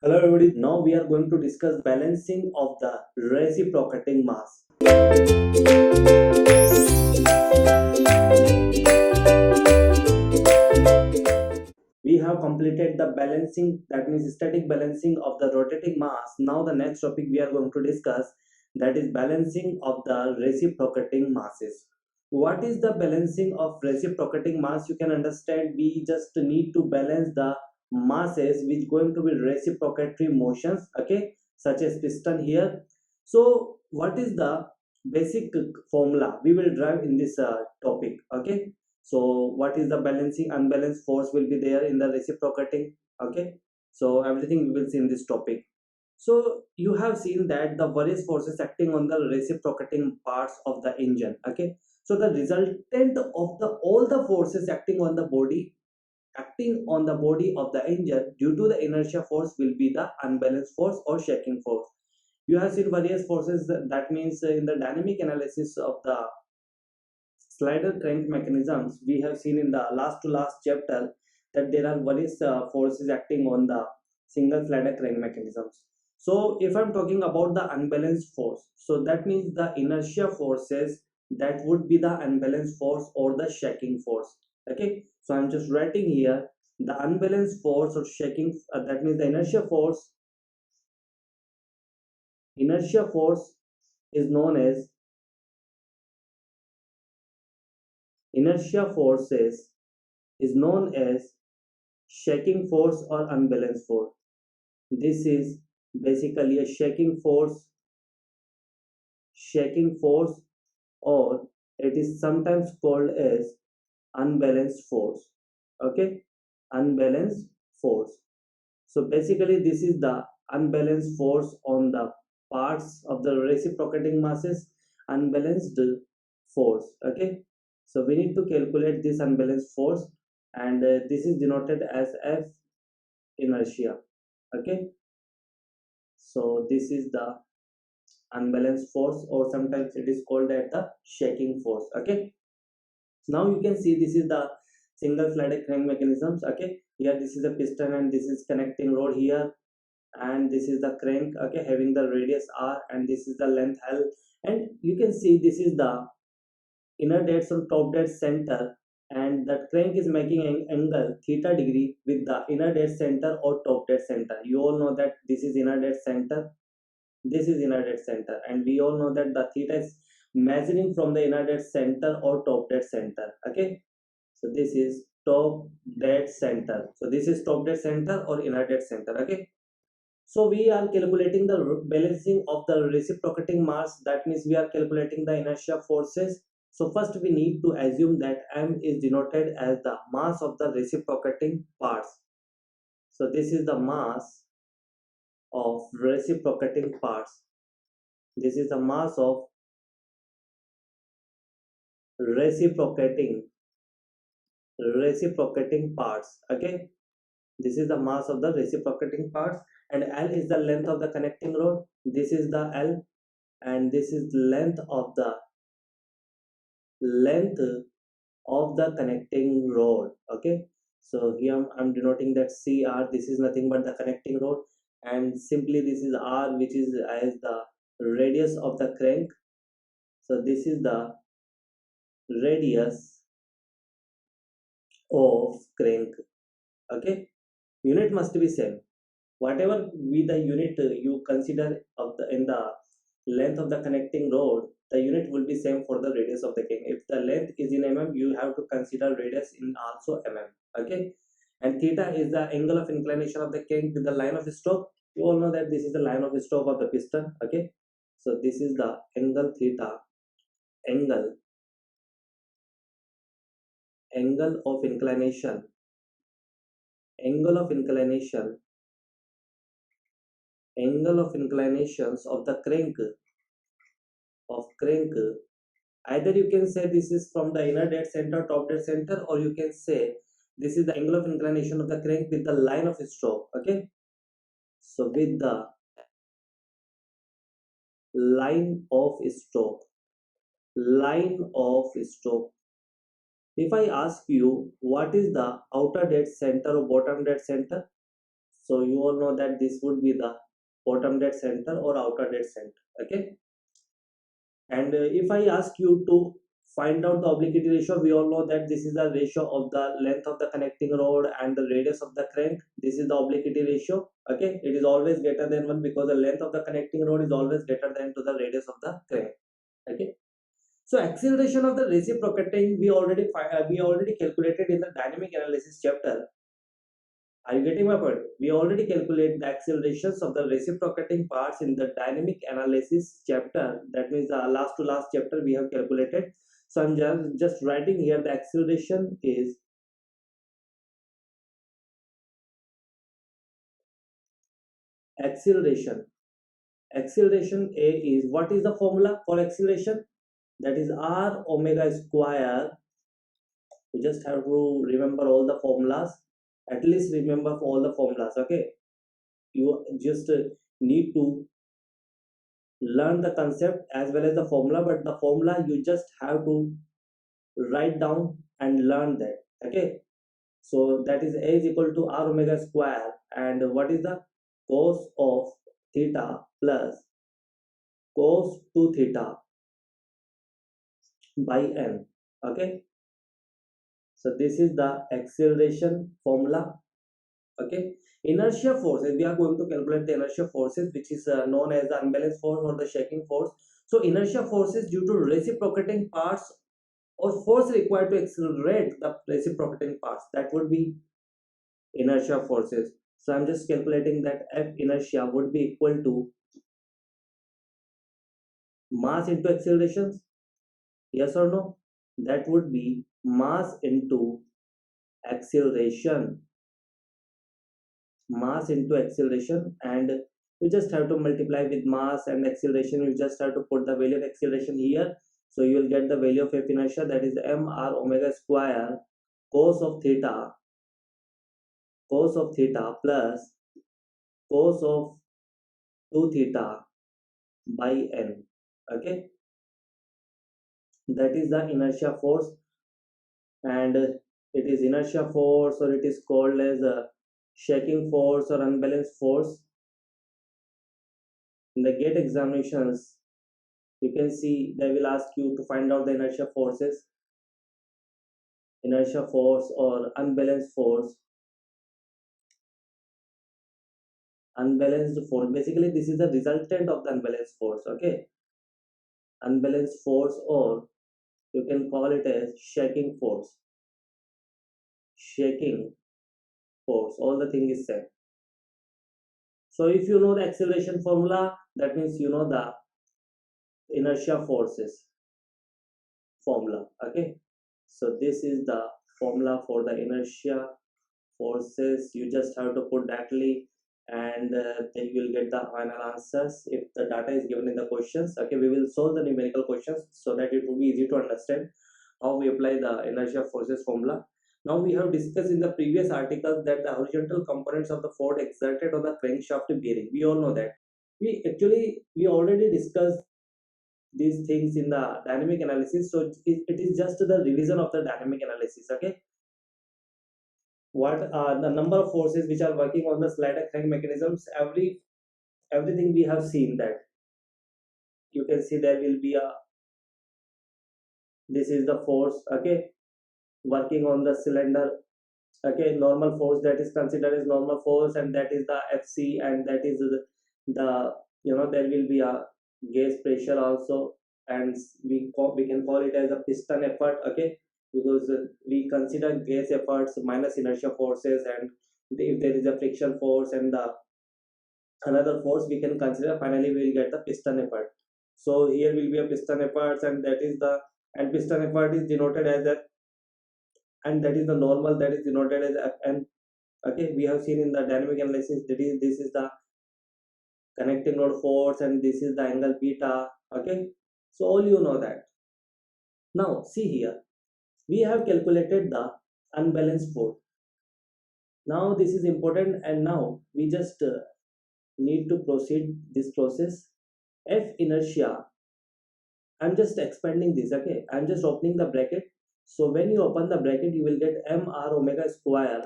Hello everybody, now we are going to discuss balancing of the reciprocating mass. We have completed the balancing, that means static balancing of the rotating mass. Now the next topic we are going to discuss, that is balancing of the reciprocating masses. What is the balancing of reciprocating mass? You can understand we just need to balance the masses which going to be reciprocatory motions, okay, such as piston here. So what is the basic formula we will drive in this topic, okay? So what is the balancing unbalanced force will be there in the reciprocating, okay? So everything we will see in this topic. So you have seen that the various forces acting on the reciprocating parts of the engine, okay? So the resultant of the all the forces acting on the body of the engine due to the inertia force will be the unbalanced force or shaking force. You have seen various forces, that means in the dynamic analysis of the slider crank mechanisms, we have seen in the last to last chapter that there are various forces acting on the single slider crank mechanisms. So if I'm talking about the unbalanced force, so that means the inertia forces, that would be the unbalanced force or the shaking force, okay? So I'm just writing here the unbalanced force or shaking, that means the inertia force is known as inertia forces is known as shaking force or unbalanced force. This is basically a shaking force, or it is sometimes called as unbalanced force. Okay, unbalanced force. So basically, this is the unbalanced force on the parts of the reciprocating masses, unbalanced force. Okay, so we need to calculate this unbalanced force, and this is denoted as F inertia. Okay, so this is the unbalanced force, or sometimes it is called as the shaking force. Okay, now you can see this is the single slider crank mechanisms. Okay, here this is a piston and this is connecting rod here, and this is the crank, okay, having the radius r, and this is the length l. And you can see this is the inner dead or top dead center, and that crank is making an angle theta degree with the inner dead center or top dead center. You all know that this is inner dead center, this is inner dead center, and we all know that the theta is measuring from the inner dead center or top dead center. Okay, so this is top dead center, so this is top dead center or inner dead center. Okay, so we are calculating the balancing of the reciprocating mass, that means we are calculating the inertia forces. So first we need to assume that m is denoted as the mass of the reciprocating parts. So this is the mass of reciprocating parts, this is the mass of reciprocating reciprocating parts. Okay, this is the mass of the reciprocating parts, and L is the length of the connecting rod, this is the L, and this is length of the connecting rod. Okay, so here I'm denoting that CR, this is nothing but the connecting rod, and simply this is R, which is as the radius of the crank. So this is the radius of crank. Okay, unit must be same, whatever be the unit you consider of the in the length of the connecting rod, the unit will be same for the radius of the crank. If the length is in mm, you have to consider radius in also mm. Okay, and theta is the angle of inclination of the crank with the line of stroke. You all know that this is the line of stroke of the piston. Okay, so this is the angle theta, angle angle of inclination angle of inclination angle of inclinations of the crank. Either you can say this is from the inner dead center, top dead center, or you can say this is the angle of inclination of the crank with the line of stroke. Okay, so with the line of stroke, line of stroke. If I ask you what is the outer dead center or bottom dead center, So you all know that this would be the bottom dead center or outer dead center. Okay, and if I ask you to find out the obliquity ratio, we all know that this is the ratio of the length of the connecting rod and the radius of the crank. This is the obliquity ratio. Okay, it is always greater than 1 because the length of the connecting rod is always greater than to the radius of the crank. Okay, so acceleration of the reciprocating we already calculated in the dynamic analysis chapter. Are you getting my point? We already calculate the accelerations of the reciprocating parts in the dynamic analysis chapter. That means the last to last chapter we have calculated. So I'm just writing here the acceleration is acceleration. Acceleration A is, what is the formula for acceleration? That is r omega square. You just have to remember all the formulas. At least remember all the formulas. Okay, you just need to learn the concept as well as the formula, but the formula you just have to write down and learn that. Okay, so that is A is equal to r omega square, and what is the cos of theta plus cos 2 theta by n. Okay, so this is the acceleration formula. Okay, inertia forces, we are going to calculate the inertia forces, which is known as the unbalanced force or the shaking force. So inertia forces due to reciprocating parts or force required to accelerate the reciprocating parts, that would be inertia forces. So I'm just calculating that F inertia would be equal to mass into accelerations. Yes or no? That would be mass into acceleration. Mass into acceleration, and you just have to multiply with mass and acceleration. You just have to put the value of acceleration here. So you will get the value of F inertia, that is mr omega square cos of theta plus cos of 2 theta by n. Okay, that is the inertia force, and it is inertia force, or it is called as a shaking force or unbalanced force. In the gate examinations, you can see they will ask you to find out the inertia forces, inertia force or unbalanced force. Unbalanced force, basically this is the resultant of the unbalanced force. Okay, unbalanced force, or you can call it as shaking force. Shaking force, all the thing is same. So if you know the acceleration formula, that means you know the inertia forces formula. Okay, so this is the formula for the inertia forces. You just have to put directly, and then you will get the final answers if the data is given in the questions. Okay, we will solve the numerical questions so that it will be easy to understand how we apply the inertia forces formula. Now we have discussed in the previous article that the horizontal components of the force exerted on the crankshaft bearing. We all know that. We already discussed these things in the dynamic analysis. So it is just the revision of the dynamic analysis. Okay, what are the number of forces which are working on the slider crank mechanisms? Everything we have seen that. You can see there will be a, this is the force. Okay, working on the cylinder. Okay, normal force, that is considered as normal force, and that is the FC, and that is the there will be a gas pressure also, and we can call it as a piston effort. Okay, because we consider gas efforts minus inertia forces, and if there is a friction force and the another force we can consider, finally we will get the piston effort. So here will be a piston effort, and that is the, and piston effort is denoted as a, and that is the normal, that is denoted as Fn. Okay, we have seen in the dynamic analysis that is, this is the connecting node force, and this is the angle beta. Okay, so all you know that. Now see here, we have calculated the unbalanced force. Now this is important, and now we just need to proceed this process. F inertia, I'm just expanding this. Okay, I'm just opening the bracket. So when you open the bracket, you will get mr omega square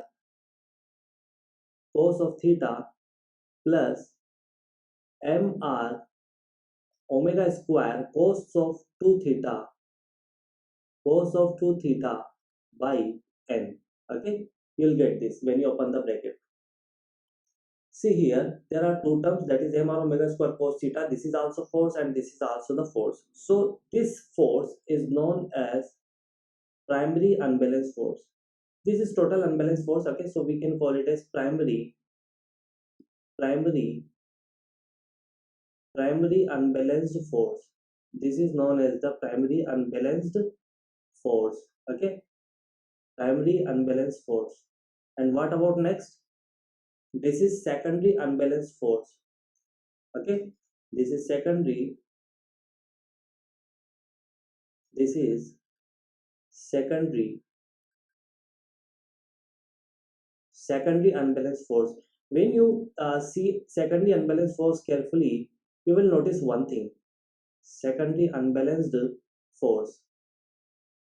cos of theta plus mr omega square cos of 2 theta by n. Okay, you'll get this when you open the bracket. See here, there are two terms, that is mr omega square cos theta. This is also force and this is also the force. So this force is known as primary unbalanced force. This is total unbalanced force. Okay, so we can call it as primary unbalanced force. This is known as the primary unbalanced force. Okay, primary unbalanced force. And what about next? This is secondary unbalanced force. Okay, this is secondary unbalanced force. When you see secondary unbalanced force carefully, you will notice one thing. Secondary unbalanced force.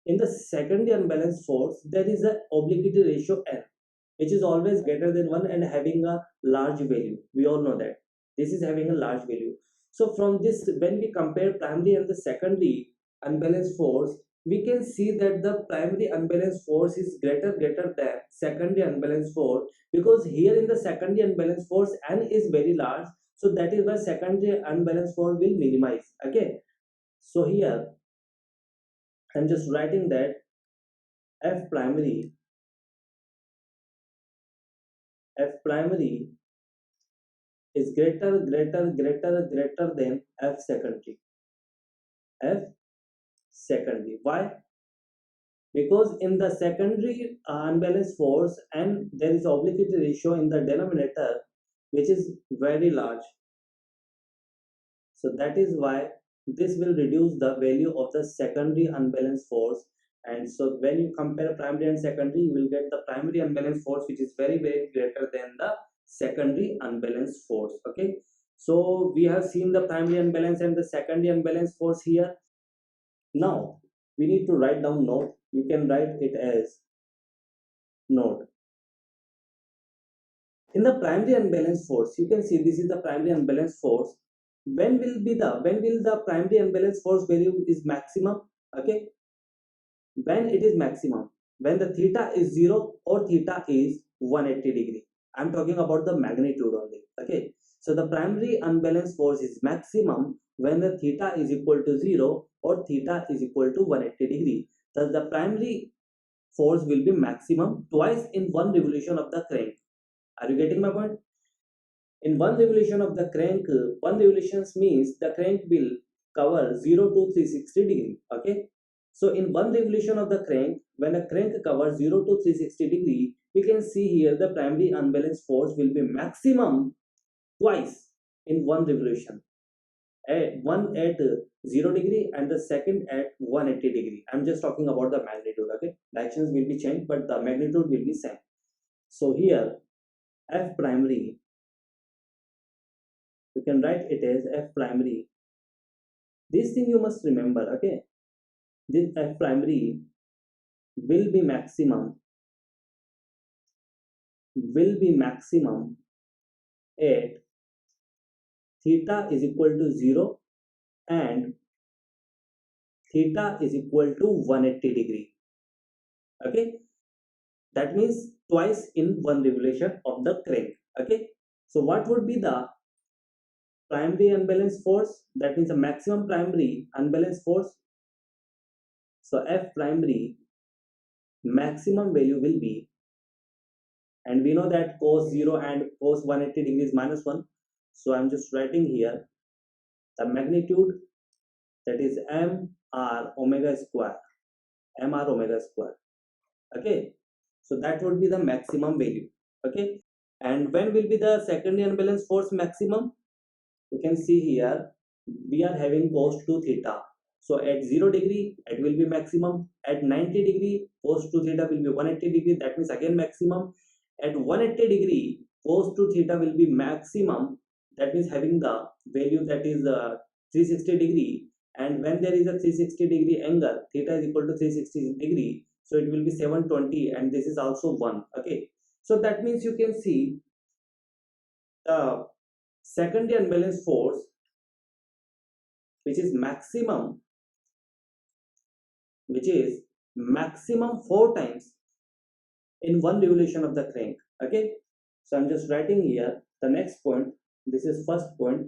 In the secondary unbalanced force, there is a obliquity ratio n, which is always greater than 1 and having a large value. We all know that this is having a large value. So from this, when we compare primary and the secondary unbalanced force, we can see that the primary unbalanced force is greater than secondary unbalanced force, because here in the secondary unbalanced force n is very large, so that is why secondary unbalanced force will minimize. Okay, so here I'm just writing that F primary is greater than F secondary. Why? Because in the secondary unbalanced force, and there is obliquity ratio in the denominator, which is very large. So that is why this will reduce the value of the secondary unbalanced force. And so when you compare primary and secondary, you will get the primary unbalanced force, which is very greater than the secondary unbalanced force. Okay, so we have seen the primary unbalanced and the secondary unbalanced force here. Now we need to write down note. You can write it as note. In the primary unbalanced force, you can see this is the primary unbalanced force. When will the primary unbalanced force value is maximum? Okay, when it is maximum, when the theta is 0 or theta is 180 degree. I'm talking about the magnitude only. Okay, so the primary unbalanced force is maximum when the theta is equal to 0 or theta is equal to 180 degree. Thus the primary force will be maximum twice in one revolution of the crank. Are you getting my point? In one revolution of the crank, one revolution means the crank will cover 0 to 360 degree. Okay, so in one revolution of the crank, when a crank covers 0 to 360 degree, we can see here the primary unbalanced force will be maximum twice in one revolution. One at 0 degree and the second at 180 degree. I'm just talking about the magnitude. Okay, directions will be changed, but the magnitude will be same. So here F primary, you can write it as F primary. This thing you must remember. Okay, this F primary will be maximum at theta is equal to 0 and theta is equal to 180 degree. Okay, that means twice in one revolution of the crank. Okay, so what would be the primary unbalanced force? That means the maximum primary unbalanced force. So F primary maximum value will be, and we know that cos 0 and cos 180 degrees minus 1. So I'm just writing here the magnitude, that is mr omega square. Okay, so that would be the maximum value. Okay, and when will be the secondary unbalanced force maximum? You can see here we are having cos 2 theta. So at 0 degree it will be maximum. At 90 degree cos 2 theta will be 180 degree. That means again maximum. At 180 degree cos 2 theta will be maximum. That means having the value that is 360 degree. And when there is a 360 degree angle, theta is equal to 360 degree. So it will be 720, and this is also 1. Okay, so that means you can see the secondary unbalanced force, which is maximum 4 times in one revolution of the crank. Okay, so I'm just writing here the next point. This is first point,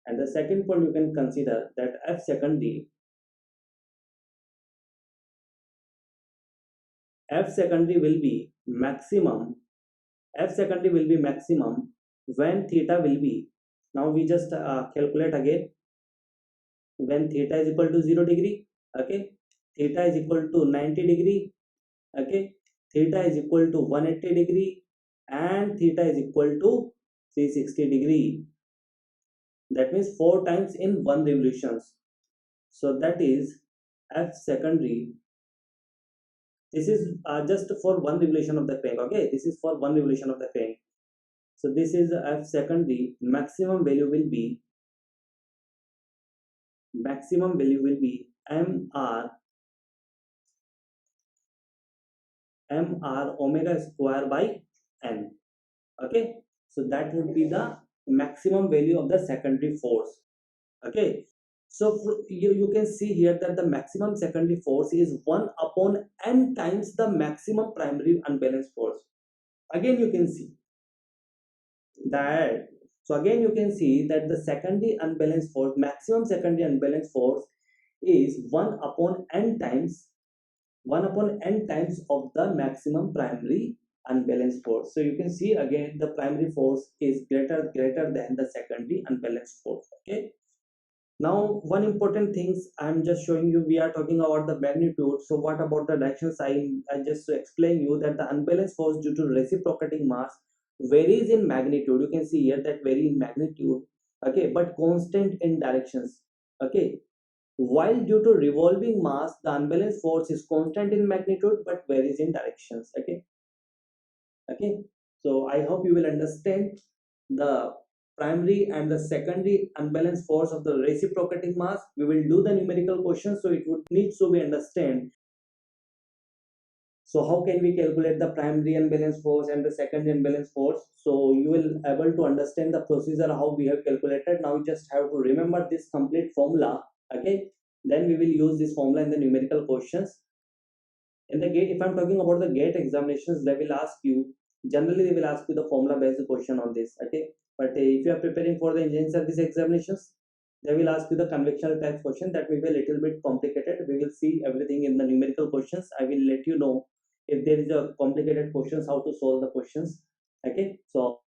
and the second point you can consider that F secondary will be maximum. F secondary will be maximum when theta will be. Now we just calculate again. When theta is equal to 0 degree, okay, theta is equal to 90 degree, okay, theta is equal to 180 degree, and theta is equal to 360 degree. That means 4 times in one revolutions. So that is F secondary. This is just for one revolution of the crank. Okay, this is for one revolution of the crank. So this is F secondary. Maximum value will be mr omega square by n. Okay, so that would be the maximum value of the secondary force. Okay, so you can see here that the maximum secondary force is 1 upon n times the maximum primary unbalanced force. Again you can see that, so again you can see that the secondary unbalanced force, maximum secondary unbalanced force is 1 upon n times of the maximum primary unbalanced force. So you can see again the primary force is greater than the secondary unbalanced force. Okay, now one important things I'm just showing you, we are talking about the magnitude. So what about the direction sign? I just to explain you that the unbalanced force due to reciprocating mass varies in magnitude. You can see here that vary in magnitude, okay, but constant in directions. Okay, while due to revolving mass, the unbalanced force is constant in magnitude but varies in directions. Okay, okay. So I hope you will understand the primary and the secondary unbalanced force of the reciprocating mass. We will do the numerical question, so it would need to be understand. So how can we calculate the primary unbalanced force and the secondary unbalanced force? So you will able to understand the procedure how we have calculated. Now you just have to remember this complete formula. Okay, then we will use this formula in the numerical questions. In the gate, if I'm talking about the gate examinations, they will ask you, generally they will ask you the formula based question on this. Okay, but if you are preparing for the engineering service examinations, they will ask you the conventional type question. That will be a little bit complicated. We will see everything in the numerical questions. I will let you know if there is a complicated questions, how to solve the questions. Okay, so